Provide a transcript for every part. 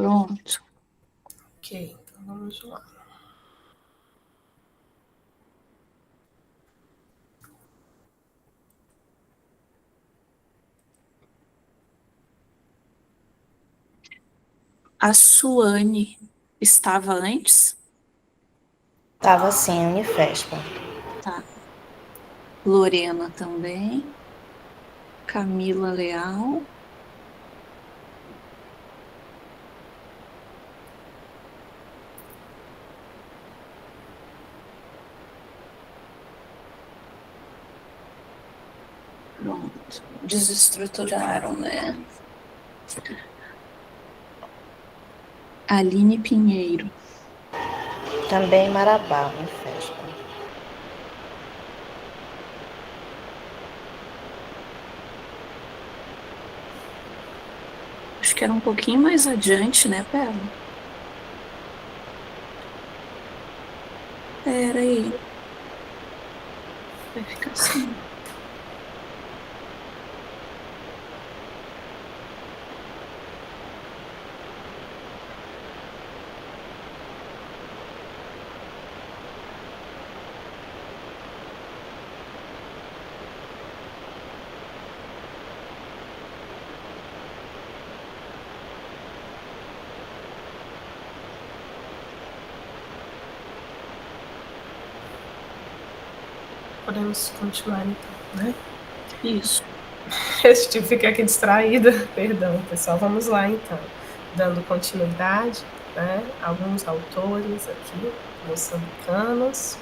Pronto. Ok, então vamos lá. A Suane estava antes? Tava sim, Unifespa. Tá. Lorena também. Camila Leal. Pronto. Desestruturaram, né? Aline Pinheiro. Também Marabá, Unifespa. Acho que era um pouquinho mais adiante, né, Pera? Pera aí. Vai ficar assim. Podemos continuar então, né? Isso. Eu fiquei aqui distraída, perdão, pessoal. Vamos lá então, dando continuidade, né? Alguns autores aqui moçambicanos.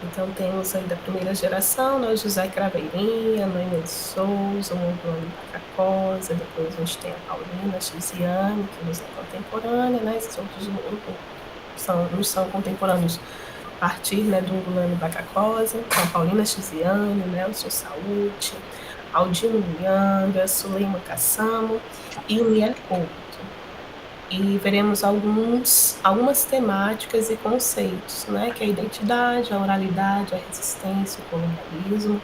Então temos aí da primeira geração, né, José Craveirinha, Noêmia de Souza, Mongolone Pacacosa, depois a gente tem a Paulina Chiziane, que nos é contemporânea, né? Esses outros não são contemporâneos a partir, né, do Ungulano Bacacosa, então Paulina Chiziane, Nelson Saúde, Aldino Nhanga, Suleima Cassamo e Uniel Couto. E veremos algumas temáticas e conceitos, né, que é a identidade, a oralidade, a resistência, o colonialismo,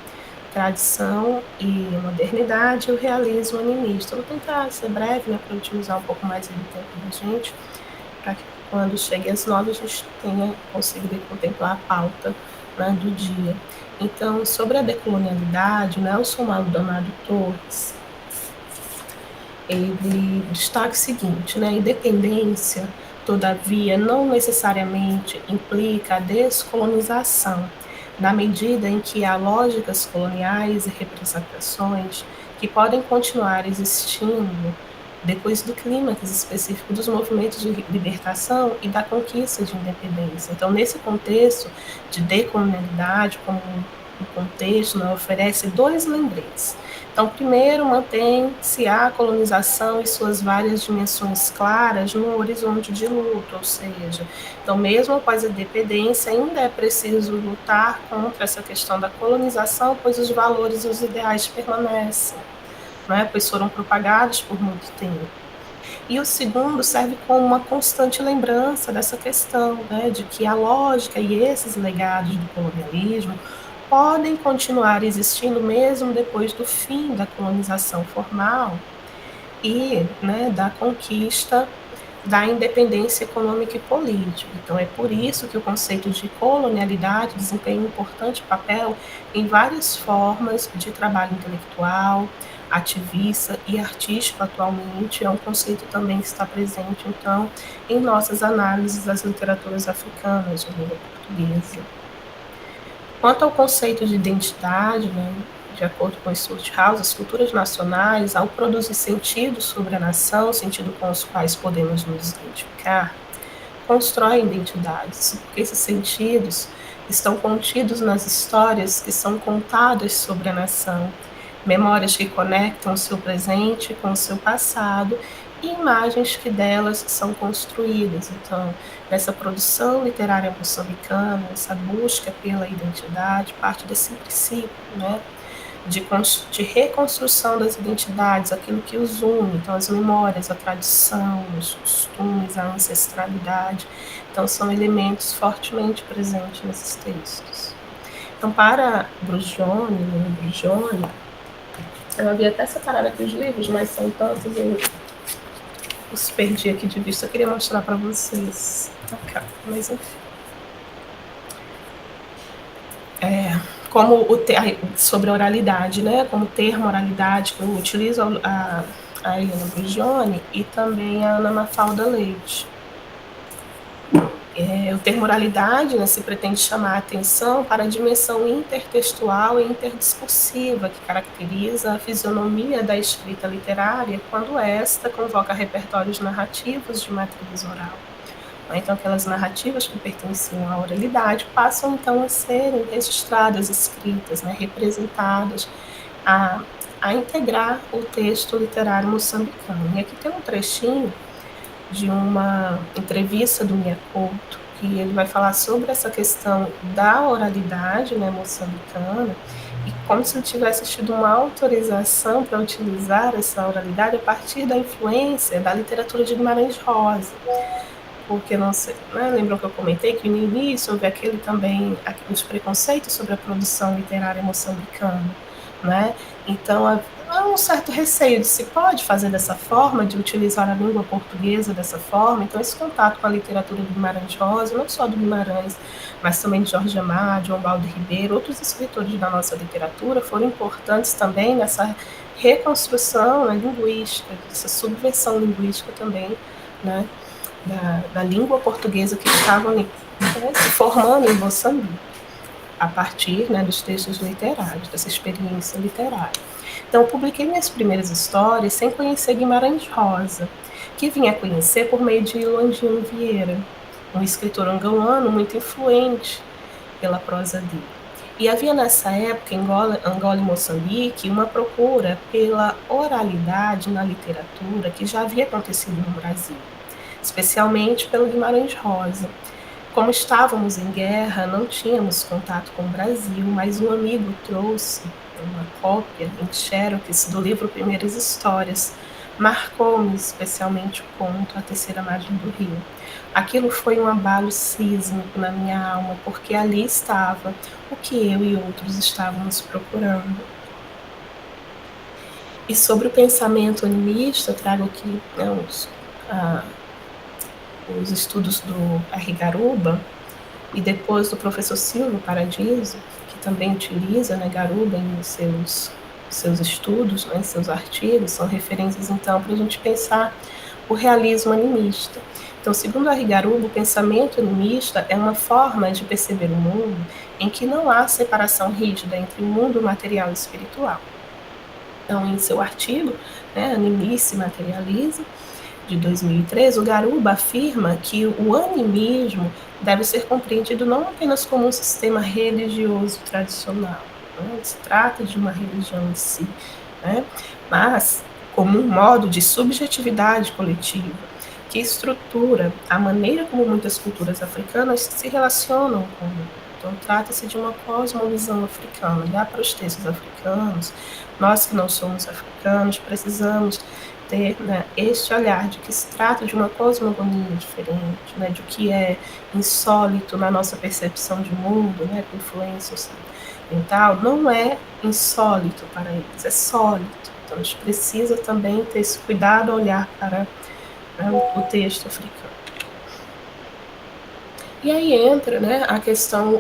tradição e modernidade, e o realismo animista. Eu vou tentar ser breve, né, para otimizar um pouco mais do tempo da gente, para que quando chegue às 9 a gente tenha conseguido contemplar a pauta, né, do dia. Então, sobre a decolonialidade, Nelson Maldonado Torres, ele destaca o seguinte, né? A independência, todavia, não necessariamente implica a descolonização, na medida em que há lógicas coloniais e representações que podem continuar existindo depois do clímax específico dos movimentos de libertação e da conquista de independência. Então, nesse contexto de decolonialidade, como um contexto, né, oferece dois lembretes. Então, primeiro, mantém-se a colonização e suas várias dimensões claras no horizonte de luta, ou seja, então, mesmo após a independência, ainda é preciso lutar contra essa questão da colonização, pois os valores e os ideais permanecem, né, pois foram propagados por muito tempo. E o segundo serve como uma constante lembrança dessa questão, né, de que a lógica e esses legados do colonialismo podem continuar existindo mesmo depois do fim da colonização formal e, né, da conquista da independência econômica e política. Então, é por isso que o conceito de colonialidade desempenha um importante papel em várias formas de trabalho intelectual, ativista e artístico atualmente. É um conceito também que está presente, então, em nossas análises das literaturas africanas de língua portuguesa. Quanto ao conceito de identidade, né, de acordo com Stuart House, as culturas nacionais, ao produzir sentido sobre a nação, sentido com os quais podemos nos identificar, constroem identidades, porque esses sentidos estão contidos nas histórias que são contadas sobre a nação, memórias que conectam o seu presente com o seu passado e imagens que delas são construídas. Então, nessa produção literária moçambicana, essa busca pela identidade parte desse princípio, né, de reconstrução das identidades, aquilo que os une, então as memórias, a tradição, os costumes, a ancestralidade, então são elementos fortemente presentes nesses textos. Então, para Brugione, Eu havia até separado aqui os livros, mas são tantos, eu os perdi aqui de vista. Eu queria mostrar para vocês. Acá, mas enfim. Como sobre a oralidade, né? Como termo oralidade, que eu utilizo a Helena Brugione e também a Ana Mafalda Leite. O termo oralidade, né, se pretende chamar a atenção para a dimensão intertextual e interdiscursiva que caracteriza a fisionomia da escrita literária quando esta convoca repertórios narrativos de matriz oral. Então, aquelas narrativas que pertenciam à oralidade passam, então, a serem registradas, escritas, né, representadas, a integrar o texto literário moçambicano. E aqui tem um trechinho de uma entrevista do Mia Couto, que ele vai falar sobre essa questão da oralidade, né, moçambicana, e como se ele tivesse tido uma autorização para utilizar essa oralidade a partir da influência da literatura de Guimarães Rosa. Porque não sei, né, lembram que eu comentei que no início houve aquele também, os preconceitos sobre a produção literária moçambicana, né? Então há um certo receio de se pode fazer dessa forma, de utilizar a língua portuguesa dessa forma. Então esse contato com a literatura do Guimarães Rosa, não só do Guimarães, mas também de Jorge Amado, João Baldo Ribeiro, outros escritores da nossa literatura foram importantes também nessa reconstrução, né, linguística, essa subversão linguística também, né? Da língua portuguesa que estavam, né, se formando em Moçambique, a partir, né, dos textos literários, dessa experiência literária. Então, eu publiquei minhas primeiras histórias sem conhecer Guimarães Rosa, que vim a conhecer por meio de Landino Vieira, um escritor angolano muito influente pela prosa dele. E havia nessa época, em Angola e Moçambique, uma procura pela oralidade na literatura que já havia acontecido no Brasil, especialmente pelo Guimarães Rosa. Como estávamos em guerra, não tínhamos contato com o Brasil, mas um amigo trouxe uma cópia em xerox do livro Primeiras Histórias. Marcou-me especialmente o conto A Terceira Margem do Rio. Aquilo foi um abalo sísmico na minha alma, porque ali estava o que eu e outros estávamos procurando. E sobre o pensamento animista, eu trago aqui, né, os estudos do R. Garuba, e depois do professor Silvio Paradiso, que também utiliza, né, Garuba em seus estudos, né, seus artigos, são referências, então, para a gente pensar o realismo animista. Então, segundo R. Garuba, o pensamento animista é uma forma de perceber o mundo em que não há separação rígida entre o mundo material e espiritual. Então, em seu artigo, né, Animice e Materialismo, de 2013, o Garuba afirma que o animismo deve ser compreendido não apenas como um sistema religioso tradicional, né, se trata de uma religião em si, né, mas como um modo de subjetividade coletiva que estrutura a maneira como muitas culturas africanas se relacionam com o mundo. Então, trata-se de uma cosmovisão africana. Olhar para os textos africanos, nós que não somos africanos, precisamos ter, né, este olhar de que se trata de uma cosmogonia diferente, né, de que é insólito na nossa percepção de mundo, né, com influência ocidental, não é insólito para eles, é sólido. Então, a gente precisa também ter esse cuidado ao olhar para, né, o texto africano. E aí entra, né, a questão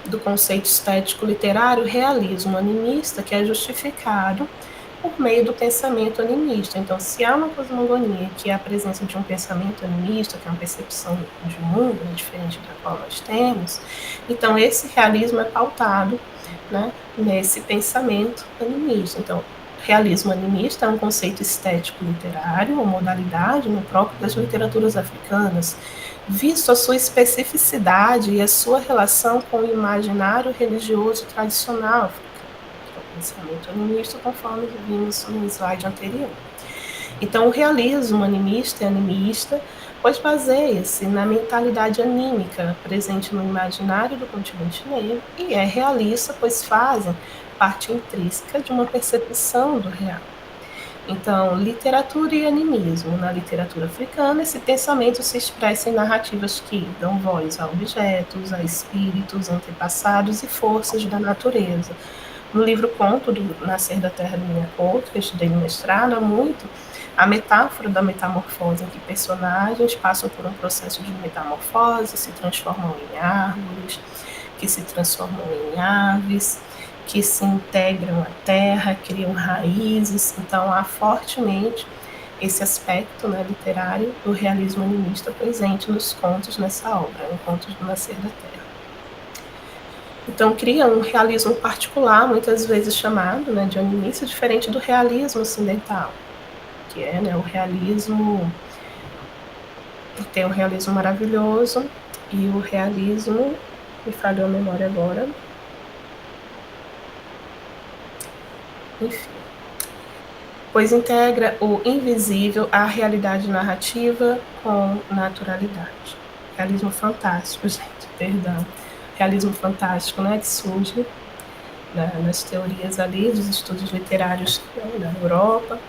do conceito estético literário realismo animista, que é justificado por meio do pensamento animista. Então, se há uma cosmogonia que é a presença de um pensamento animista, que é uma percepção de mundo, né, diferente da qual nós temos, então esse realismo é pautado, né, nesse pensamento animista. Então, realismo animista é um conceito estético literário, uma modalidade, no próprio das literaturas africanas, visto a sua especificidade e a sua relação com o imaginário religioso tradicional, pensamento animista, conforme vimos no slide anterior. Então, o realismo animista é animista, pois baseia-se na mentalidade anímica presente no imaginário do continente negro e é realista, pois fazem parte intrínseca de uma percepção do real. Então, literatura e animismo. Na literatura africana, esse pensamento se expressa em narrativas que dão voz a objetos, a espíritos, antepassados e forças da natureza, No livro Conto do Nascer da Terra do Minha Couto, que eu estudei no mestrado, há muito, a metáfora da metamorfose, em que personagens passam por um processo de metamorfose, se transformam em árvores, que se transformam em aves, que se integram à terra, criam raízes. Então, há fortemente esse aspecto, né, literário do realismo animista presente nos contos nessa obra, em Contos do Nascer da Terra. Então, cria um realismo particular, muitas vezes chamado, né, de animista, diferente do realismo ocidental, que é, né, o realismo, tem o realismo maravilhoso e o realismo, me falhou a memória agora, enfim, pois integra o invisível à realidade narrativa com naturalidade. Realismo fantástico, gente, perdão. Realismo fantástico, né, que surge nas teorias ali dos estudos literários, né, da Europa.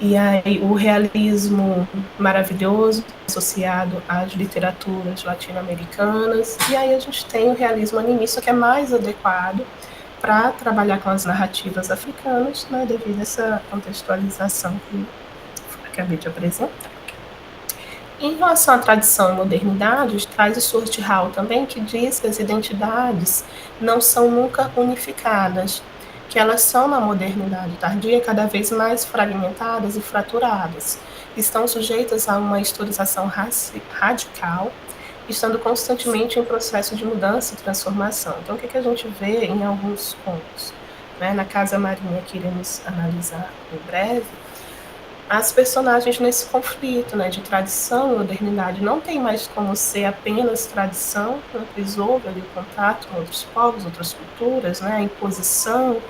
E aí o realismo maravilhoso associado às literaturas latino-americanas. E aí a gente tem o realismo animista, que é mais adequado para trabalhar com as narrativas africanas, né, devido a essa contextualização que acabei de apresentar. Em relação à tradição e modernidade, traz o Stuart Hall também, que diz que as identidades não são nunca unificadas, que elas são, na modernidade tardia, cada vez mais fragmentadas e fraturadas, estão sujeitas a uma historização radical, estando constantemente em processo de mudança e transformação. Então, o que a gente vê em alguns contos? Né? Na Casa Marinha, que iremos analisar em breve, as personagens nesse conflito, né, de tradição e modernidade. Não tem mais como ser apenas tradição, né, pois houve ali o contato com outros povos, outras culturas, né, a imposição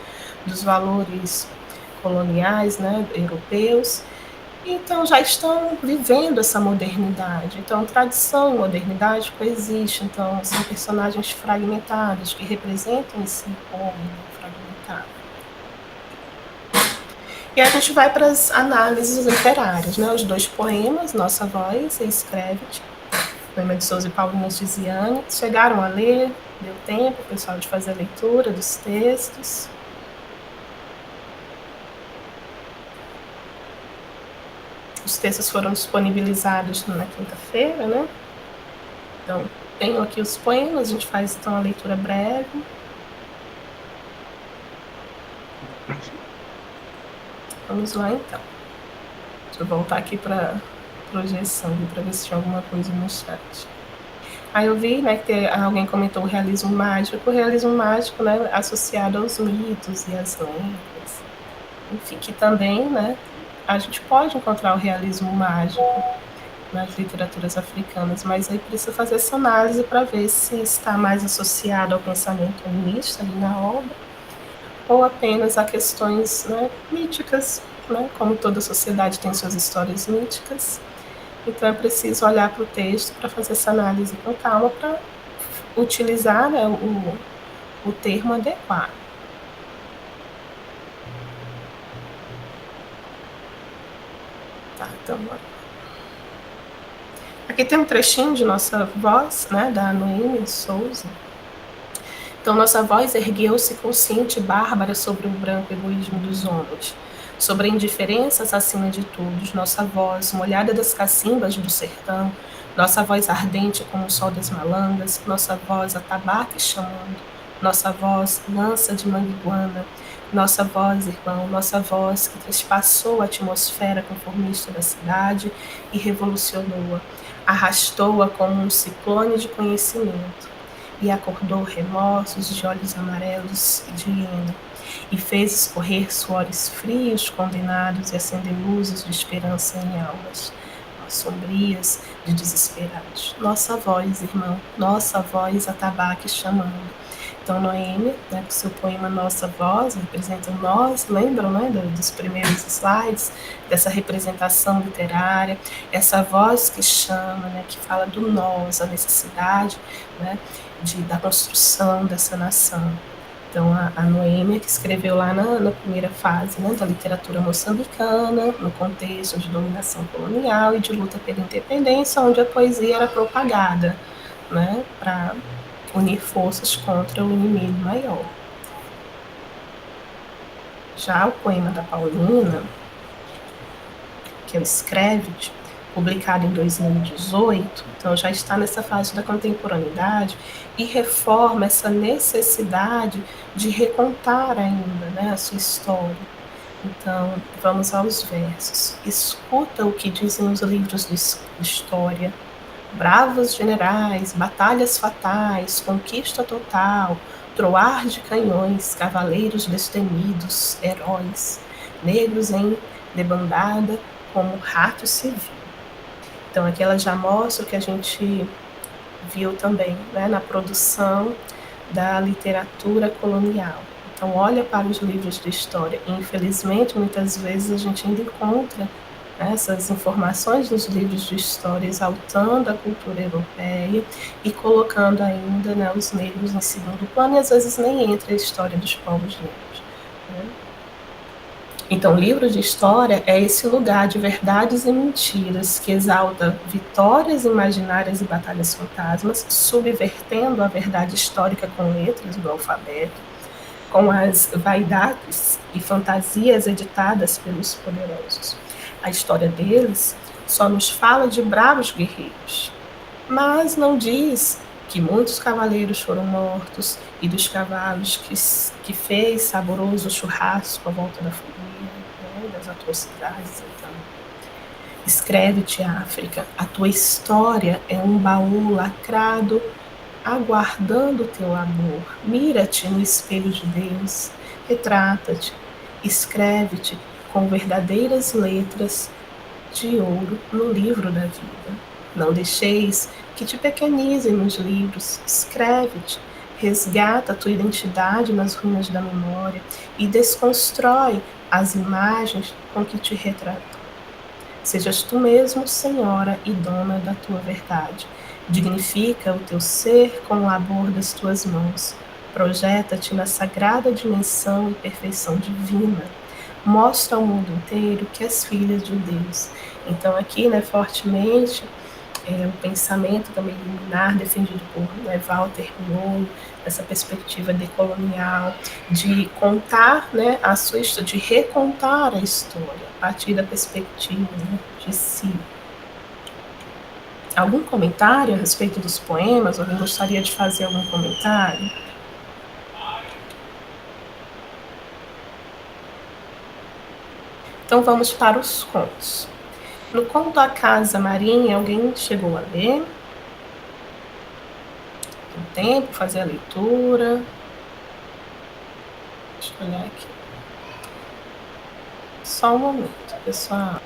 dos valores coloniais, né, europeus. Então já estão vivendo essa modernidade. Então tradição e modernidade coexistem. Então são personagens fragmentados que representam esse homem fragmentado. E a gente vai para as análises literárias, né? Os dois poemas, Nossa Voz e Escreve-te, poema de Souza e Paulina Tiziane, chegaram a ler, deu tempo, o pessoal, de fazer a leitura dos textos. Os textos foram disponibilizados na quinta-feira, né? Então, tenho aqui os poemas, a gente faz então a leitura breve. Vamos lá, então. Deixa eu voltar aqui para a projeção, para ver se tinha alguma coisa no chat. Aí eu vi, né, que alguém comentou o realismo mágico. O realismo mágico, né, associado aos mitos e às lendas. Enfim, que também, né, a gente pode encontrar o realismo mágico nas literaturas africanas, mas aí precisa fazer essa análise para ver se está mais associado ao pensamento animista ali na obra, ou apenas a questões, né, míticas, né, como toda sociedade tem suas histórias míticas. Então é preciso olhar para o texto para fazer essa análise com calma, para utilizar, né, o termo adequado. Tá, então aqui tem um trechinho de Nossa Voz, né, da Noemi de Souza. Então, nossa voz ergueu-se consciente e bárbara sobre o branco egoísmo dos homens, sobre a indiferença assassina de todos, nossa voz, molhada das cacimbas do sertão, nossa voz ardente como o sol das malangas, nossa voz atabaque chamando, nossa voz lança de manguiguana, nossa voz, irmão, nossa voz que trespassou a atmosfera conformista da cidade e revolucionou-a, arrastou-a como um ciclone de conhecimento, e acordou remorsos de olhos amarelos e de hiena, e fez escorrer suores frios condenados e acender luzes de esperança em almas sombrias de desesperados. Nossa voz, irmão, nossa voz atabaque chamando. Então, Noemi, né, com seu poema Nossa Voz, representa nós, lembram, né, dos primeiros slides, dessa representação literária, essa voz que chama, né, que fala do nós, a necessidade, né, da construção dessa nação. Então, a Noemi, que escreveu lá na primeira fase, né, da literatura moçambicana, no contexto de dominação colonial e de luta pela independência, onde a poesia era propagada, né, para unir forças contra o inimigo maior. Já o poema da Paulina, que é o Escreve-te, publicado em 2018, então já está nessa fase da contemporaneidade e reforma essa necessidade de recontar ainda, né, a sua história. Então, vamos aos versos. Escuta o que dizem os livros de história. Bravos generais, batalhas fatais, conquista total, troar de canhões, cavaleiros destemidos, heróis, negros em debandada como rato se viu. Então, aqui ela já mostra o que a gente viu também, né, na produção da literatura colonial. Então, olha para os livros de história. E, infelizmente, muitas vezes a gente ainda encontra essas informações nos livros de história exaltando a cultura europeia e colocando ainda, né, os negros em segundo plano, e às vezes nem entra a história dos povos negros, né? Então, livro de história é esse lugar de verdades e mentiras que exalta vitórias imaginárias e batalhas fantasmas, subvertendo a verdade histórica com letras do alfabeto, com as vaidades e fantasias editadas pelos poderosos. A história deles só nos fala de bravos guerreiros, mas não diz que muitos cavaleiros foram mortos e dos cavalos que fez saboroso churrasco à volta da fogueira, né, das atrocidades. Então, escreve-te, África, a tua história é um baú lacrado aguardando o teu amor. Mira-te no espelho de Deus, retrata-te, escreve-te com verdadeiras letras de ouro no livro da vida. Não deixeis que te pequenizem nos livros, escreve-te, resgata a tua identidade nas ruínas da memória e desconstrói as imagens com que te retratam. Sejas tu mesmo senhora e dona da tua verdade. Dignifica o teu ser com o labor das tuas mãos. Projeta-te na sagrada dimensão e perfeição divina. Mostra ao mundo inteiro que és filha de Deus. Então aqui, né, fortemente, o pensamento também liminar defendido por, né, Walter Mignolo, essa perspectiva decolonial, de contar, né, a sua história, de recontar a história a partir da perspectiva, né, de si. Algum comentário a respeito dos poemas? Alguém gostaria de fazer algum comentário? Então vamos para os contos. No conto A Casa Marinha, alguém chegou a ler? Tem tempo, fazer a leitura. Deixa eu olhar aqui. Só um momento, pessoal.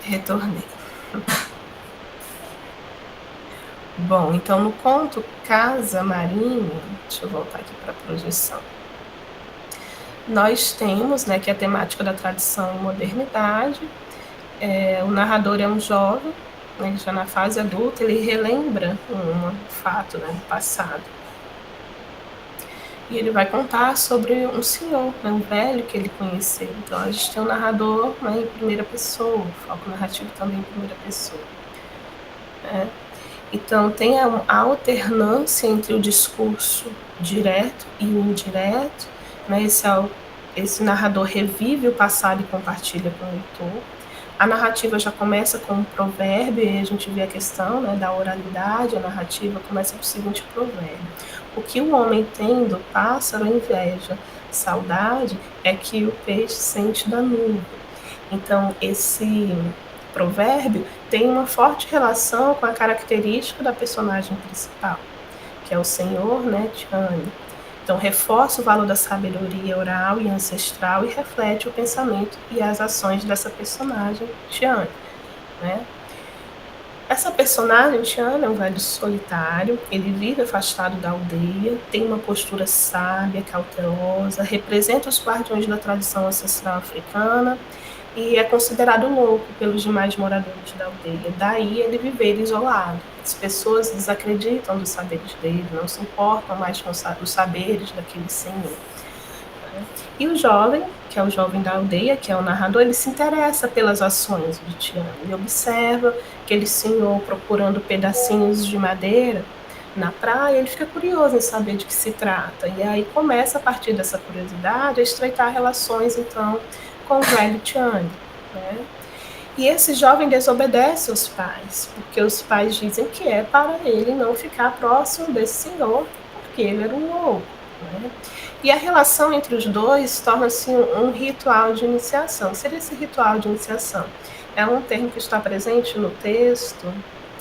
Retornei. Bom, então no conto Casa Marinha, deixa eu voltar aqui para a projeção. Nós temos, né, que é a temática da tradição e modernidade. O narrador é um jovem, né, já na fase adulta, ele relembra um fato, né, do passado. E ele vai contar sobre um senhor, né, um velho que ele conheceu. Então a gente tem um narrador, né, em primeira pessoa, o foco narrativo também em primeira pessoa. Então tem a alternância entre o discurso direto e o indireto, né? Esse narrador revive o passado e compartilha com o leitor. A narrativa já começa com um provérbio, e a gente vê a questão, né, da oralidade. A narrativa começa com o seguinte provérbio: o que o homem tem do pássaro inveja, saudade é que o peixe sente da nuvem. Então, esse provérbio tem uma forte relação com a característica da personagem principal, que é o senhor, né, Tiane. Então, reforça o valor da sabedoria oral e ancestral e reflete o pensamento e as ações dessa personagem, Tiane, né? Essa personagem, Tiane, é um velho solitário, ele vive afastado da aldeia, tem uma postura sábia, cautelosa, representa os guardiões da tradição ancestral africana e é considerado louco pelos demais moradores da aldeia. Daí ele viver isolado. As pessoas desacreditam dos saberes dele, não se importam mais com os saberes daquele senhor. E o jovem, que é o jovem da aldeia, que é o narrador, ele se interessa pelas ações do Tiano. Ele observa aquele senhor procurando pedacinhos de madeira na praia, ele fica curioso em saber de que se trata. E aí começa, a partir dessa curiosidade, a estreitar relações, então, com o velho Tiano, né? E esse jovem desobedece aos pais, porque os pais dizem que é para ele não ficar próximo desse senhor, porque ele era um louco, né? E a relação entre os dois torna-se um ritual de iniciação. Seria esse ritual de iniciação? É um termo que está presente no texto,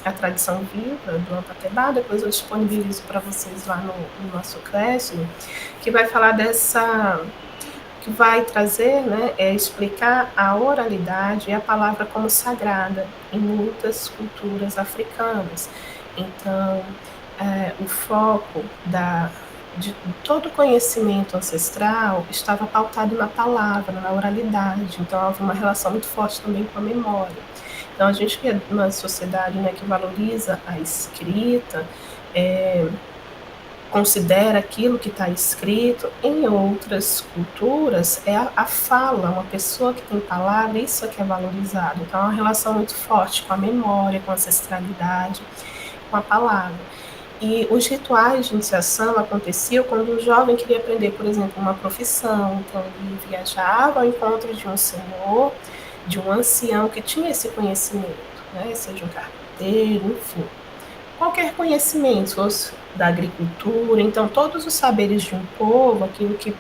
a tradição viva do Ampatebá, depois eu disponibilizo para vocês lá no nosso Crescimo, que vai falar dessa, que vai trazer, né, explicar a oralidade e a palavra como sagrada em muitas culturas africanas. Então, o foco de todo o conhecimento ancestral estava pautado na palavra, na oralidade. Então, houve uma relação muito forte também com a memória. Então, a gente vê uma sociedade, né, que valoriza a escrita, considera aquilo que está escrito. Em outras culturas, é a fala, uma pessoa que tem palavra, isso é que é valorizado. Então, é uma relação muito forte com a memória, com a ancestralidade, com a palavra. E os rituais de iniciação aconteciam quando o jovem queria aprender, por exemplo, uma profissão. Então, ele viajava ao encontro de um senhor, de um ancião que tinha esse conhecimento, né? Seja um carpinteiro, enfim. Qualquer conhecimento, fosse da agricultura, então todos os saberes de um povo, aquilo que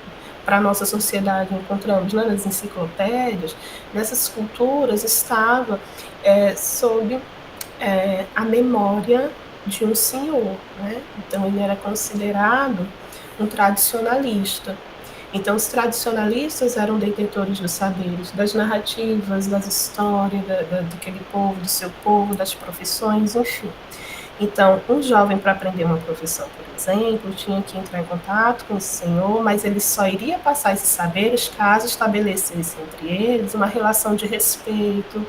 para a nossa sociedade encontramos, né, nas enciclopédias, nessas culturas estava sob a memória de um senhor, né? Então ele era considerado um tradicionalista. Então os tradicionalistas eram detentores dos saberes, das narrativas, das histórias daquele povo, do seu povo, das profissões, enfim. Então, um jovem, para aprender uma profissão, por exemplo, tinha que entrar em contato com esse senhor, mas ele só iria passar esses saberes caso estabelecesse entre eles uma relação de respeito,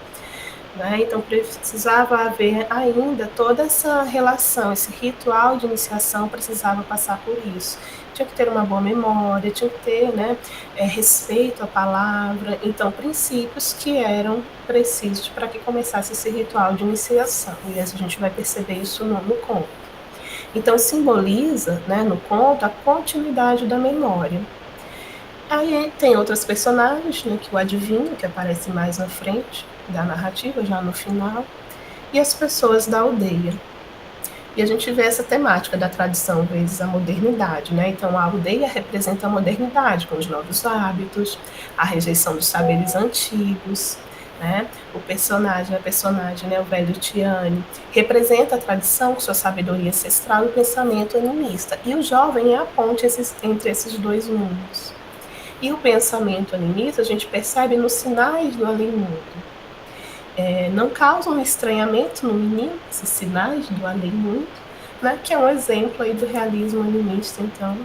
né? Então, precisava haver ainda toda essa relação, esse ritual de iniciação precisava passar por isso. Tinha que ter uma boa memória, tinha que ter, né, respeito à palavra. Então, princípios que eram precisos para que começasse esse ritual de iniciação. E a gente vai perceber isso no conto. Então, simboliza, né, no conto, a continuidade da memória. Aí tem outros personagens, né, que o adivinho, que aparece mais na frente da narrativa, já no final, e as pessoas da aldeia. E a gente vê essa temática da tradição vezes a modernidade, né? Então a aldeia representa a modernidade, com os novos hábitos, a rejeição dos saberes antigos, né? A personagem, né, o velho Tiane, representa a tradição com sua sabedoria ancestral e o pensamento animista. E o jovem é a ponte entre esses dois mundos. E o pensamento animista a gente percebe nos sinais do além-mundo. Não causam estranhamento no menino, esses sinais do além-mundo, né, que é um exemplo aí do realismo animista, então,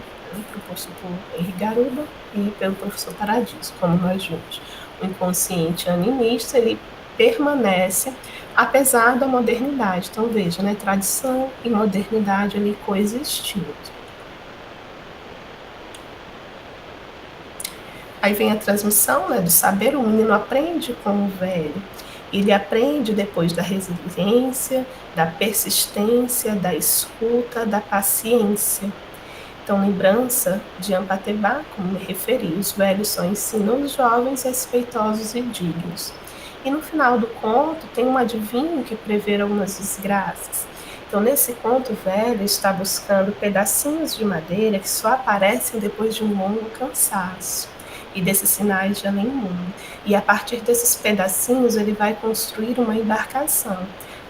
proposto por Henri Garuba e pelo professor Paradiso, como nós vimos. O inconsciente animista, ele permanece apesar da modernidade. Então, veja, né, tradição e modernidade ali coexistindo. Aí vem a transmissão, né, do saber, o menino aprende com o velho. Ele aprende depois da resiliência, da persistência, da escuta, da paciência. Então, lembrança de Ampatebá, como me referi, os velhos só ensinam os jovens respeitosos e dignos. E no final do conto tem um adivinho que prevê algumas desgraças. Então, nesse conto, o velho está buscando pedacinhos de madeira que só aparecem depois de um longo cansaço e desses sinais de além-mundo. E a partir desses pedacinhos ele vai construir uma embarcação,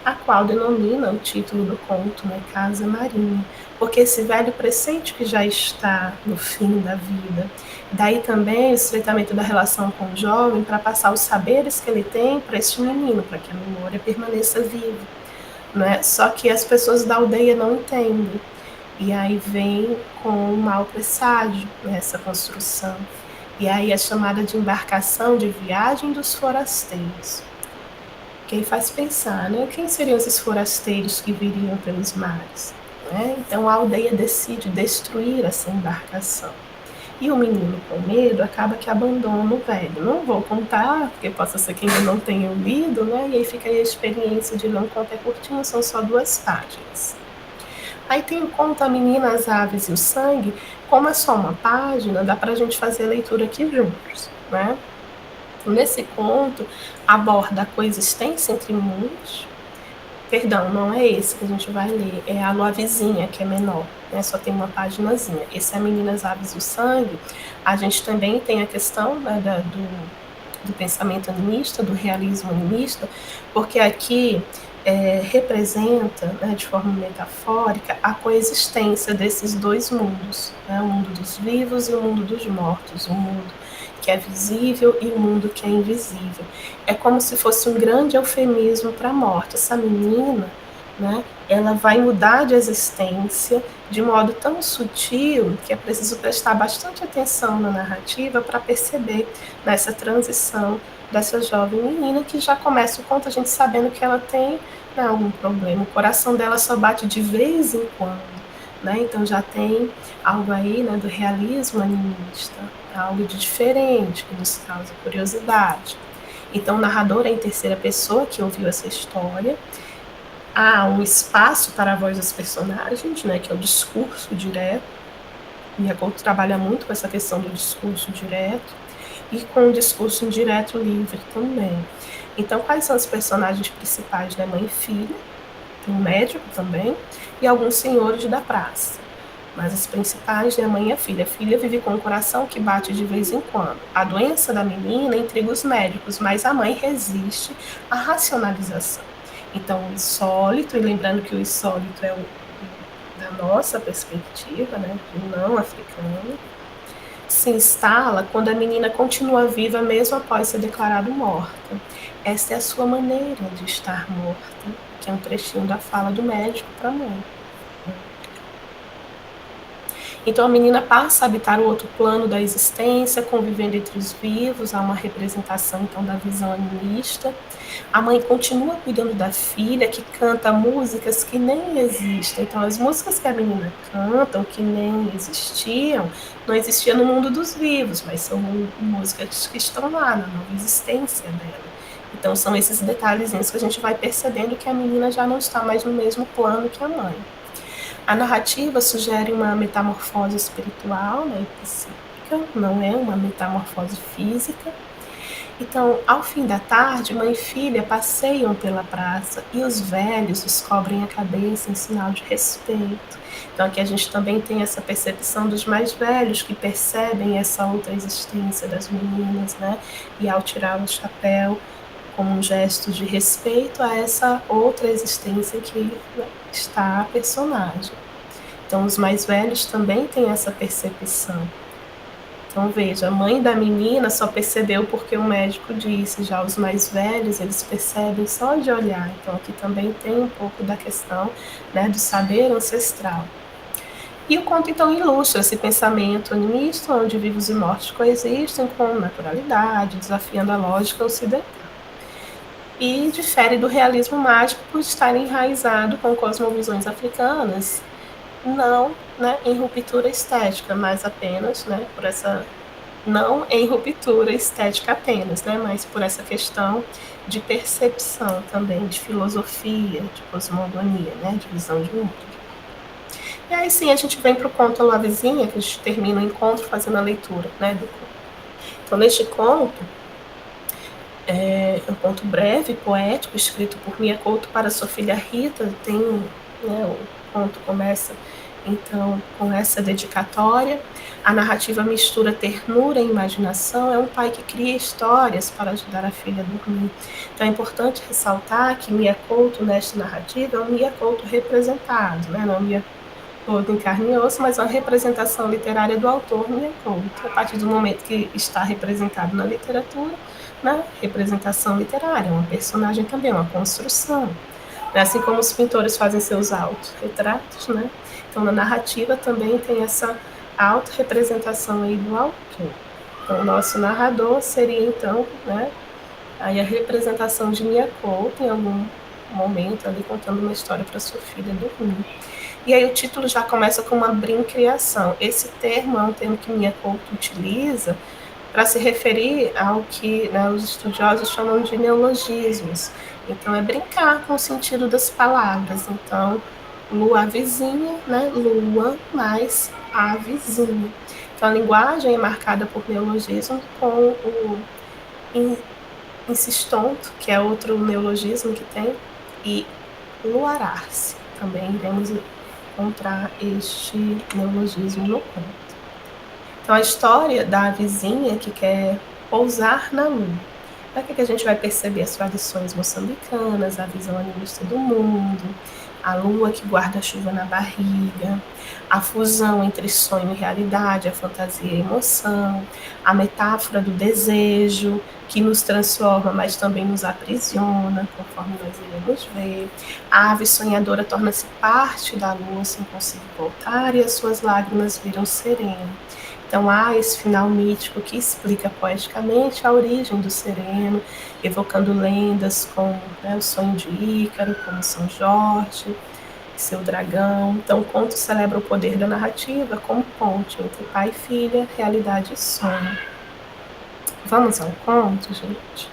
a qual denomina o título do conto, né, Casa Marinha, porque esse velho pressente que já está no fim da vida. Daí também o estreitamento da relação com o jovem para passar os saberes que ele tem para este menino, para que a memória permaneça viva, né? Só que as pessoas da aldeia não entendem. E aí vem com um mau presságio nessa construção. E aí é chamada de embarcação de viagem dos forasteiros. Que aí faz pensar, né? Quem seriam esses forasteiros que viriam pelos mares? Né? Então a aldeia decide destruir essa embarcação. E o menino, com medo, acaba que abandona o velho. Não vou contar, porque possa ser que ainda não tenham lido, né? E aí fica aí a experiência de ler um conto é curtinho, são só 2 páginas. Aí tem o conto A Menina, as Aves e o Sangue. Como é só uma página, dá pra gente fazer a leitura aqui juntos, né? Nesse conto, aborda a coexistência entre mundos. Perdão, não é esse que a gente vai ler, é a Lua Vizinha, que é menor, né? Só tem uma paginazinha. Esse é a Menina, as Aves e o Sangue. A gente também tem a questão, né, do pensamento animista, do realismo animista, porque aqui representa, né, de forma metafórica, a coexistência desses 2 mundos, né, o mundo dos vivos e o mundo dos mortos, o mundo que é visível e o mundo que é invisível. É como se fosse um grande eufemismo para a morte. Essa menina, né, ela vai mudar de existência de modo tão sutil que é preciso prestar bastante atenção na narrativa para perceber nessa transição dessa jovem menina que já começa o conto a gente sabendo que ela tem, né, algum problema. O coração dela só bate de vez em quando, né? Então já tem algo aí, né, do realismo animista, algo de diferente que nos causa curiosidade. Então o narrador é em terceira pessoa que ouviu essa história. Há um espaço para a voz dos personagens, né, que é o discurso direto. Miyakoto trabalha muito com essa questão do discurso direto e com o discurso indireto livre também. Então, quais são os personagens principais, né? Mãe e filha, tem um médico também, e alguns senhores da praça. Mas as principais, né, a mãe e a filha. A filha vive com um coração que bate de vez em quando. A doença da menina intriga os médicos, mas a mãe resiste à racionalização. Então, o insólito, e lembrando que o insólito é da nossa perspectiva, né, de não africano, se instala quando a menina continua viva mesmo após ser declarada morta. Essa é a sua maneira de estar morta, que é um trechinho da fala do médico para a mãe. Então a menina passa a habitar o outro plano da existência, convivendo entre os vivos, há uma representação então da visão animista. A mãe continua cuidando da filha, que canta músicas que nem existem. Então as músicas que a menina canta, que nem existiam, não existiam no mundo dos vivos, mas são músicas que estão lá, na nova existência dela. Então são esses detalhezinhos que a gente vai percebendo que a menina já não está mais no mesmo plano que a mãe. A narrativa sugere uma metamorfose espiritual, né, psíquica, não é uma metamorfose física. Então, ao fim da tarde, mãe e filha passeiam pela praça e os velhos descobrem a cabeça em sinal de respeito. Então, aqui a gente também tem essa percepção dos mais velhos que percebem essa outra existência das meninas, né? E ao tirar o chapéu, como um gesto de respeito a essa outra existência que está a personagem. Então, os mais velhos também têm essa percepção. Então, veja, a mãe da menina só percebeu porque o médico disse, já os mais velhos, eles percebem só de olhar. Então, aqui também tem um pouco da questão, né, do saber ancestral. E o conto, então, ilustra esse pensamento animista, onde vivos e mortos coexistem com naturalidade, desafiando a lógica ocidental. E difere do realismo mágico por estar enraizado com cosmovisões africanas, não, né, em ruptura estética, mas apenas, né, por essa não em ruptura estética apenas, né, mas por essa questão de percepção também, de filosofia, de cosmogonia, né, de visão de mundo. E aí sim a gente vem para o conto A Lua Vizinha, que a gente termina o encontro fazendo a leitura, né, do conto. Então neste conto é um conto breve, poético, escrito por Miyakoto para sua filha Rita. Tem, né, o conto começa então com essa dedicatória. A narrativa mistura ternura e imaginação. É um pai que cria histórias para ajudar a filha a dormir. Então é importante ressaltar que Miyakoto nesta narrativa é um Miyakoto representado, né? Não é um Miyakoto em carne e osso, mas uma representação literária do autor Miyakoto. A partir do momento que está representado na literatura, né? Representação literária, uma personagem também, uma construção. Assim como os pintores fazem seus autorretratos, né? Então, na narrativa também tem essa autorrepresentação aí do autor. Então, o nosso narrador seria, então, né, aí a representação de Mia Couto em algum momento ali contando uma história para sua filha dormir. E aí o título já começa com uma brincriação. Esse termo é um termo que Mia Couto utiliza para se referir ao que, né, os estudiosos chamam de neologismos. Então, é brincar com o sentido das palavras. Então, lua vizinha, né, lua mais a vizinha. Então, a linguagem é marcada por neologismo com o insistonto, que é outro neologismo que tem, e luarar-se. Também iremos encontrar este neologismo no conto. Então, a história da vizinha que quer pousar na lua. Aqui que a gente vai perceber as tradições moçambicanas, a visão animista do mundo, a lua que guarda a chuva na barriga, a fusão entre sonho e realidade, a fantasia e a emoção, a metáfora do desejo, que nos transforma, mas também nos aprisiona, conforme nós iremos ver. A ave sonhadora torna-se parte da lua sem conseguir voltar e as suas lágrimas viram sereno. Então há esse final mítico que explica poeticamente a origem do sereno, evocando lendas como, né, o sonho de Ícaro, como São Jorge, seu dragão. Então o conto celebra o poder da narrativa como ponte entre pai e filha, realidade e sonho. Vamos ao conto, gente?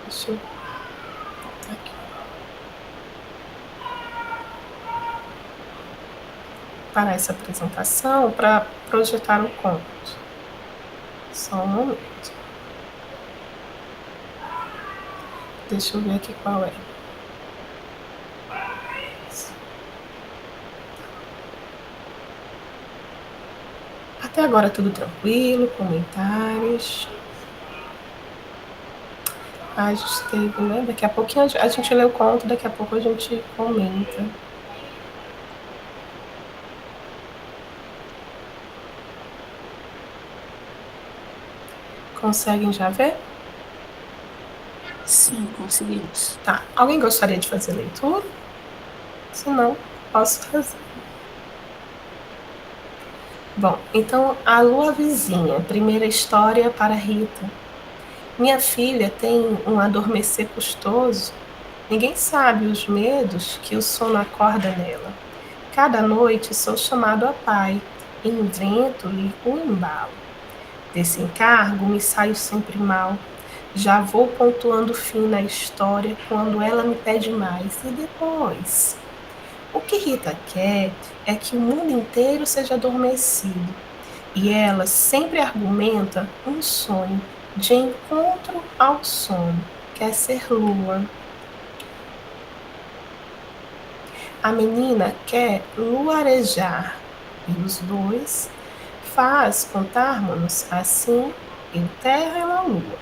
Deixa eu botar aqui. Parar essa apresentação para projetar o conto. Só um momento. Deixa eu ver aqui qual é. Até agora tudo tranquilo, comentários. A gente teve, né? Daqui a pouquinho a gente lê o conto, daqui a pouco a gente comenta. Conseguem já ver? Sim, conseguimos. Tá. Alguém gostaria de fazer leitura? Se não, posso fazer. Bom, então, a lua vizinha, primeira história para Rita. Minha filha tem um adormecer custoso. Ninguém sabe os medos que o sono acorda nela. Cada noite sou chamado a pai, invento-lhe um embalo. Desse encargo me saio sempre mal. Já vou pontuando fim na história quando ela me pede mais. E depois? O que Rita quer é que o mundo inteiro seja adormecido. E ela sempre argumenta um sonho de encontro ao sono. Quer ser lua. A menina quer luarejar. E os dois faz contarmos assim em terra e na lua.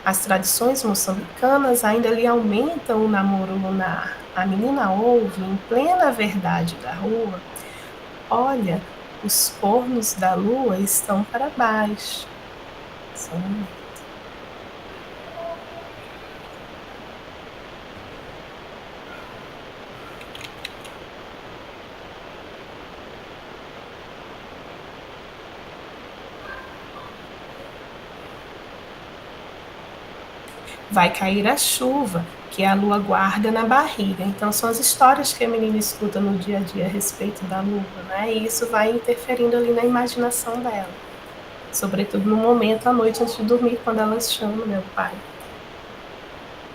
As tradições moçambicanas ainda lhe aumentam o namoro lunar. A menina ouve, em plena verdade da rua, olha, os cornos da lua estão para baixo. Vai cair a chuva, que a lua guarda na barriga. Então, são as histórias que a menina escuta no dia a dia a respeito da lua, né? E isso vai interferindo ali na imaginação dela. Sobretudo no momento, à noite, antes de dormir, quando ela chama meu pai.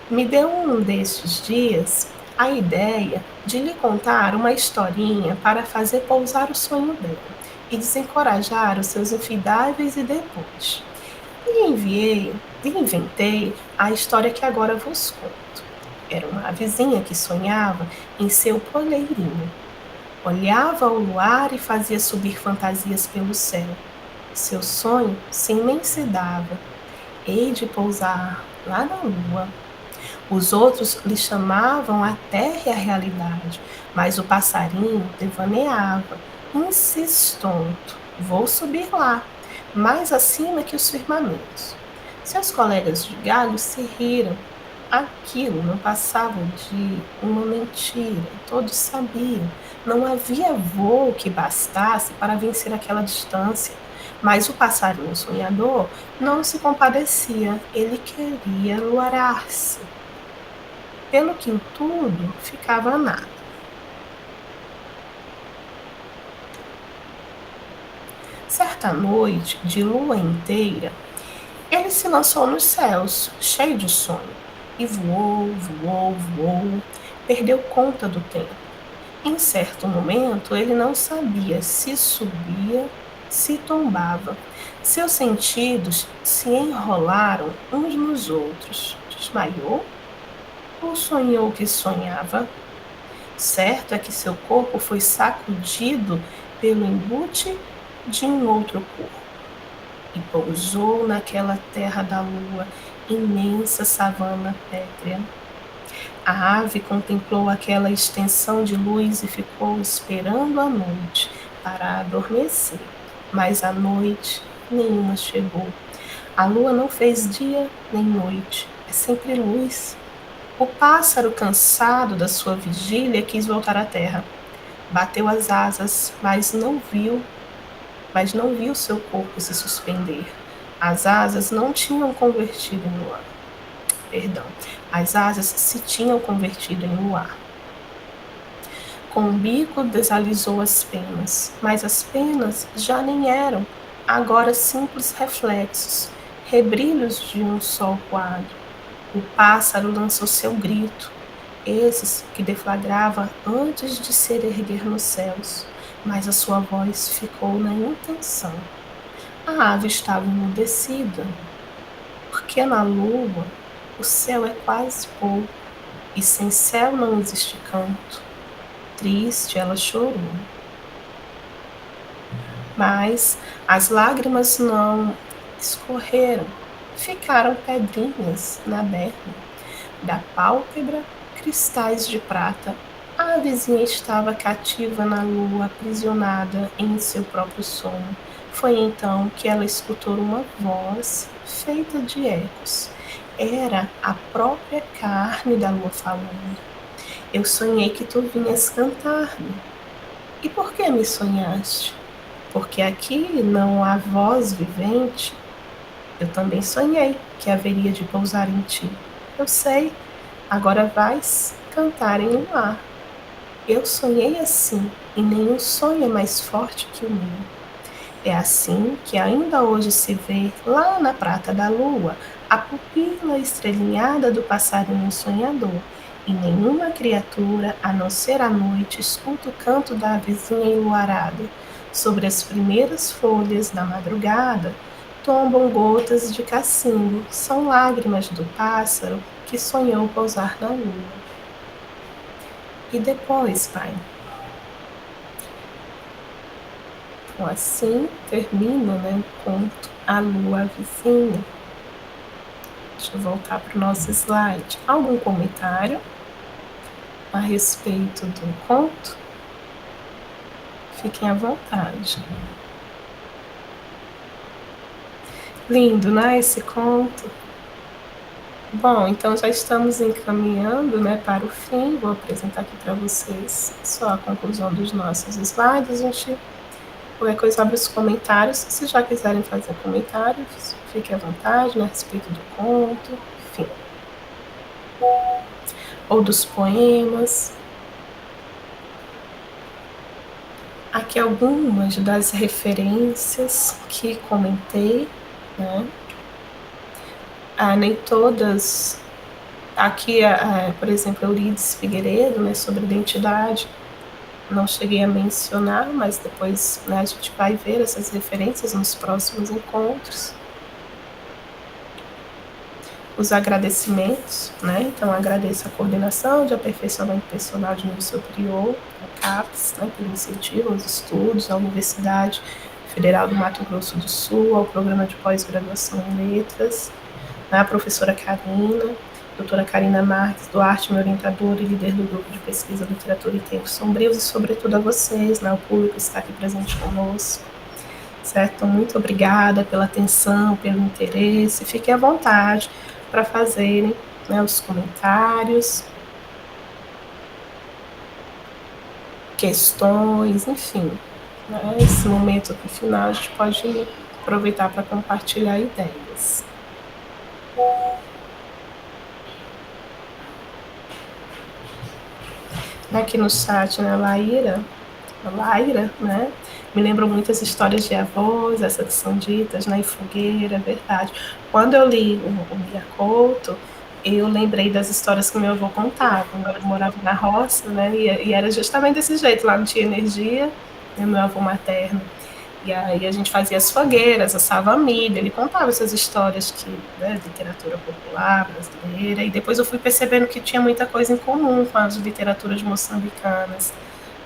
Me deu um destes dias a ideia de lhe contar uma historinha para fazer pousar o sonho dela e desencorajar os seus infidáveis e depois. E inventei a história que agora vos conto. Era uma vizinha que sonhava em seu poleirinho. Olhava o luar e fazia subir fantasias pelo céu. Seu sonho se imensidava. Hei de pousar lá na lua. Os outros lhe chamavam a terra e a realidade, mas o passarinho devaneava, insistonto. Vou subir lá, mais acima que os firmamentos. Seus colegas de galho se riram. Aquilo não passava de uma mentira. Todos sabiam. Não havia voo que bastasse para vencer aquela distância. Mas o passarinho sonhador não se compadecia, ele queria luarar-se. Pelo que em tudo ficava nada. Certa noite, de lua inteira, ele se lançou nos céus, cheio de sono, e voou, voou, voou, perdeu conta do tempo. Em certo momento, ele não sabia se subia, se tombava. Seus sentidos se enrolaram uns nos outros. Desmaiou ou sonhou que sonhava? Certo é que seu corpo foi sacudido pelo embute de um outro corpo e pousou naquela terra da lua, imensa savana pétrea. A ave contemplou aquela extensão de luz e ficou esperando a noite para adormecer, mas a noite nenhuma chegou. A lua não fez dia nem noite, é sempre luz. O pássaro, cansado da sua vigília, quis voltar à terra. Bateu as asas, mas não viu seu corpo se suspender. As asas não tinham convertido em luar. As asas se tinham convertido em luar. Com o bico desalisou as penas, mas as penas já nem eram, agora simples reflexos, rebrilhos de um sol coado. O pássaro lançou seu grito, esses que deflagrava antes de se erguer nos céus, mas a sua voz ficou na intenção. A ave estava emudecida, porque na lua o céu é quase pouco, e sem céu não existe canto. Triste, ela chorou. Mas as lágrimas não escorreram, ficaram pedrinhas na berma. Da pálpebra, cristais de prata. A vizinha estava cativa na lua, aprisionada em seu próprio sono. Foi então que ela escutou uma voz feita de ecos. Era a própria carne da lua falando. Eu sonhei que tu vinhas cantar-me. E por que me sonhaste? Porque aqui não há voz vivente. Eu também sonhei que haveria de pousar em ti. Eu sei, agora vais cantar em um ar. Eu sonhei assim, e nenhum sonho é mais forte que o meu. É assim que ainda hoje se vê, lá na prata da lua, a pupila estrelinhada do passarinho sonhador, e nenhuma criatura, a não ser a noite, escuta o canto da avezinha enluarada. Sobre as primeiras folhas da madrugada, tombam gotas de cacimbo, são lágrimas do pássaro que sonhou pousar na lua. E depois, pai? Então, assim termina, o conto A Lua Vizinha. Deixa eu voltar para o nosso slide. Algum comentário a respeito do conto? Fiquem à vontade. Lindo, né, esse conto? Bom, então já estamos encaminhando, para o fim. Vou apresentar aqui para vocês só a conclusão dos nossos slides. A gente, qualquer coisa, abre os comentários. Se já quiserem fazer comentários, fiquem à vontade, a respeito do conto, enfim. Ou dos poemas. Aqui algumas das referências que comentei, nem todas. Aqui, por exemplo, Eurídice Figueiredo, sobre identidade, não cheguei a mencionar, mas depois a gente vai ver essas referências nos próximos encontros. Os agradecimentos, então agradeço a coordenação de aperfeiçoamento personal de nível superior, a CAPES, pelo incentivo aos estudos, à Universidade Federal do Mato Grosso do Sul, ao programa de pós-graduação em letras, a professora Karina, doutora Karina Marques Duarte, minha orientadora e líder do grupo de pesquisa Literatura e Tempos Sombrios, e sobretudo a vocês, o público que está aqui presente conosco, certo? Então, muito obrigada pela atenção, pelo interesse, fiquem à vontade para fazerem os comentários, questões, enfim. Esse momento aqui final a gente pode aproveitar para compartilhar ideias. Aqui no chat, né, Laira, né, me lembram muitas histórias de avós, essas que são ditas, né, em fogueira, verdade. Quando eu li o Mia Couto, eu lembrei das histórias que meu avô contava. Eu morava na roça, né, e era justamente desse jeito, lá não tinha energia, né, meu avô materno. E aí a gente fazia as fogueiras, assava milho, ele contava essas histórias que, né, literatura popular brasileira, e depois eu fui percebendo que tinha muita coisa em comum com as literaturas moçambicanas,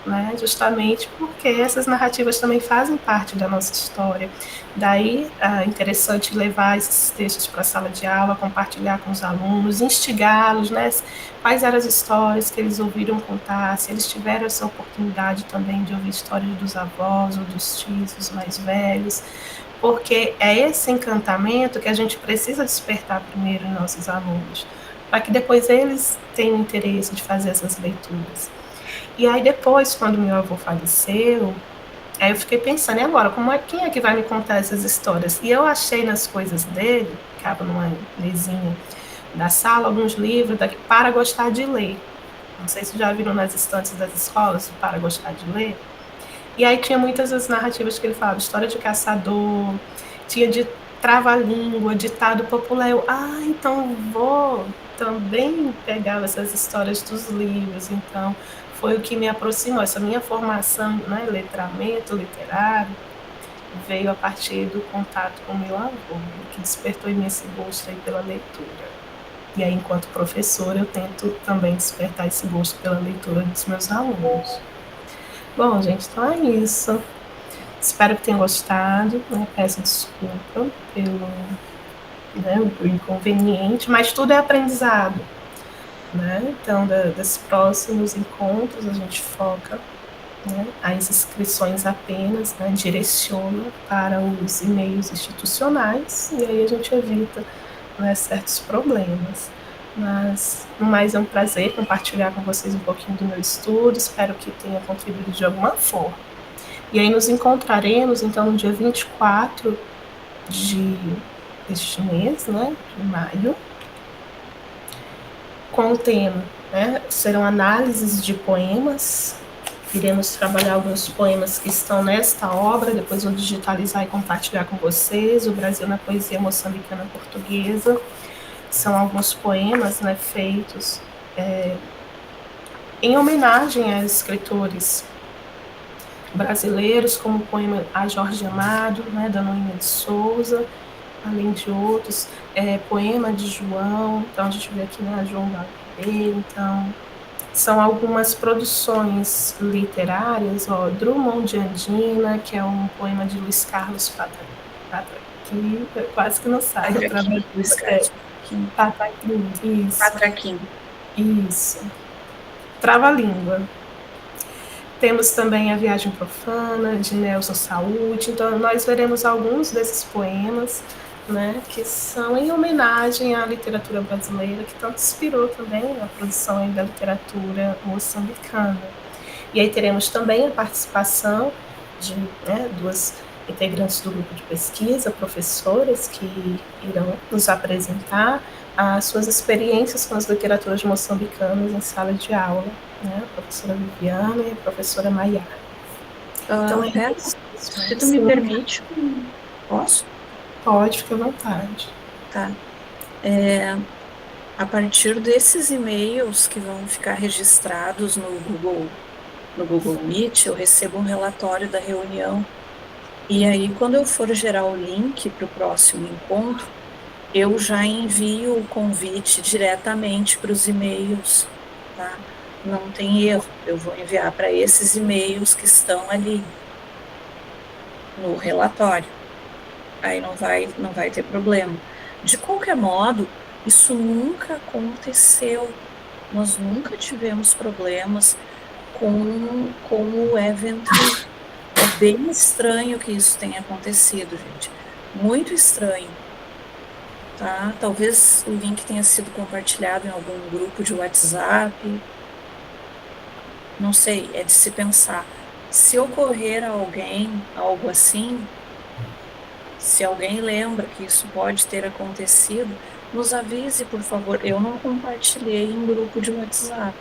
né, justamente porque essas narrativas também fazem parte da nossa história. Daí é interessante levar esses textos para a sala de aula, compartilhar com os alunos, instigá-los, né, quais eram as histórias que eles ouviram contar, se eles tiveram essa oportunidade também de ouvir histórias dos avós ou dos tios, dos mais velhos, porque é esse encantamento que a gente precisa despertar primeiro em nossos alunos, para que depois eles tenham interesse de fazer essas leituras. E aí depois, quando meu avô faleceu, aí eu fiquei pensando, e agora, quem é que vai me contar essas histórias? E eu achei nas coisas dele, ficava numa mesinha da sala, alguns livros para gostar de ler. Não sei se já viram nas estantes das escolas, para gostar de ler. E aí tinha muitas das narrativas que ele falava, história de caçador, tinha de trava-língua, ditado popular. Então vou também pegar essas histórias dos livros. Então foi o que me aproximou. Essa minha formação, né, letramento literário, veio a partir do contato com meu avô, que despertou em mim esse gosto aí pela leitura. E aí, enquanto professora, eu tento também despertar esse gosto pela leitura dos meus alunos. Bom, gente, então é isso. Espero que tenham gostado, né? Peço desculpa pelo, né, o inconveniente, mas tudo é aprendizado, né? Então, dos próximos encontros, a gente foca, né, as inscrições apenas, né, direciona para os e-mails institucionais, e aí a gente evita, né, certos problemas. Mas, no mais, é um prazer compartilhar com vocês um pouquinho do meu estudo, espero que tenha contribuído de alguma forma. E aí nos encontraremos, então, no dia 24 deste mês, né, de maio, com o tema, né, serão análises de poemas. Iremos trabalhar alguns poemas que estão nesta obra, depois vou digitalizar e compartilhar com vocês, O Brasil na Poesia Moçambicana Portuguesa. São alguns poemas, né, feitos em homenagem a escritores brasileiros, como o poema A Jorge Amado, né, da Noêmia de Souza, além de outros, poema de João, então a gente vê aqui, né, João Ribeiro, então são algumas produções literárias, Drummond de Andina, que é um poema de Luiz Carlos Patraquim, quase que não sai. Patraquim, isso. Patraquim. Isso. Trava-língua. Temos também A Viagem Profana, de Nelson Saúde. Então, nós veremos alguns desses poemas, né, que são em homenagem à literatura brasileira, que tanto inspirou também a produção da literatura moçambicana. E aí teremos também a participação de, né, duas integrantes do grupo de pesquisa, professoras, que irão nos apresentar as suas experiências com as literaturas moçambicanas em sala de aula, né, a professora Viviana e a professora Maiara. Então, se tu me permite, posso? Pode, fica à vontade. Tá. A partir desses e-mails que vão ficar registrados no Google Meet, eu recebo um relatório da reunião. E aí, quando eu for gerar o link para o próximo encontro, eu já envio o convite diretamente para os e-mails, tá? Não tem erro, eu vou enviar para esses e-mails que estão ali no relatório. Aí não vai ter problema. De qualquer modo, isso nunca aconteceu. Nós nunca tivemos problemas com o Eventry. É bem estranho que isso tenha acontecido, gente. Muito estranho. Tá? Talvez o link tenha sido compartilhado em algum grupo de WhatsApp. Não sei, é de se pensar. Se ocorrer a alguém algo assim, Se alguém lembra que isso pode ter acontecido, nos avise, por favor. Eu não compartilhei em grupo de WhatsApp.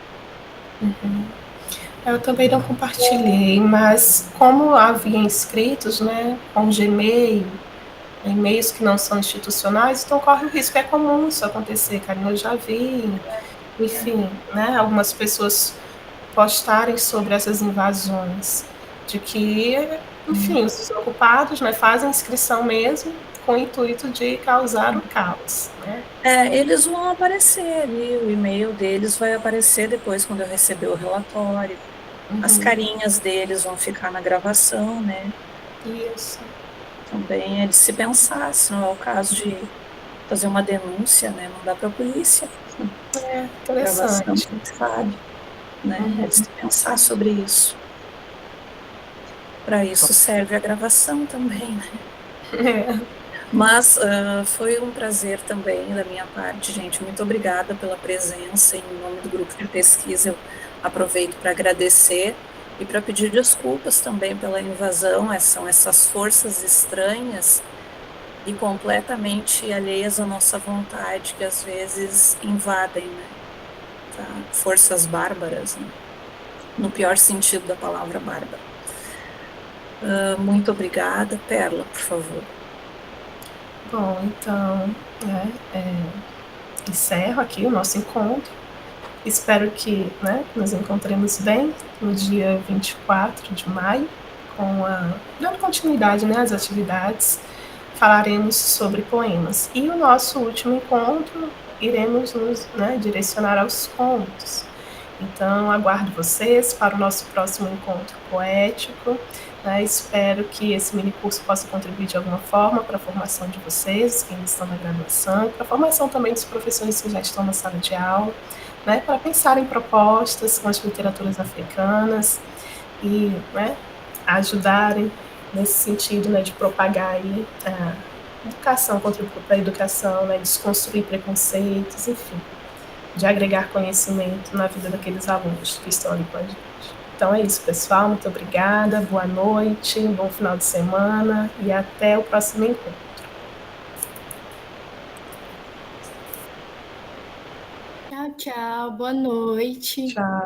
Eu também não compartilhei, mas como havia inscritos, né, com Gmail, e-mails que não são institucionais, então corre o risco. É comum isso acontecer, Karina, eu já vi, enfim, né, algumas pessoas postarem sobre essas invasões, de que, enfim, os desocupados, né, fazem inscrição mesmo com o intuito de causar o caos, né? Eles vão aparecer ali, o e-mail deles vai aparecer depois quando eu receber o relatório. As carinhas deles vão ficar na gravação, né? Isso. Também é de se pensar, se não é o caso de fazer uma denúncia, né? Mandar para a polícia. Gravação, Interessante. quem sabe, né? É de se pensar sobre isso. Para isso serve a gravação também, né? Mas foi um prazer também da minha parte, gente. Muito obrigada pela presença. Em nome do grupo de pesquisa, eu aproveito para agradecer e para pedir desculpas também pela invasão. São essas forças estranhas e completamente alheias à nossa vontade que às vezes invadem, né? Tá? Forças bárbaras, né? No pior sentido da palavra bárbara. Muito obrigada. Perla, por favor. Bom, então, né, encerro aqui o nosso encontro. Espero que, né, nos encontremos bem no dia 24 de maio, dando continuidade, né, às atividades. Falaremos sobre poemas. E o nosso último encontro, iremos nos, né, direcionar aos contos. Então, aguardo vocês para o nosso próximo encontro poético. Né? Espero que esse mini curso possa contribuir de alguma forma para a formação de vocês, que ainda estão na graduação, para a formação também dos professores que já estão na sala de aula, né? Para pensar em propostas com as literaturas africanas e, né, ajudarem nesse sentido, né, de propagar aí a educação, contribuir para a educação, né, desconstruir preconceitos, enfim, de agregar conhecimento na vida daqueles alunos que estão ali com a gente. Então é isso, pessoal. Muito obrigada, boa noite, bom final de semana e até o próximo encontro. Tchau, tchau. Boa noite. Tchau.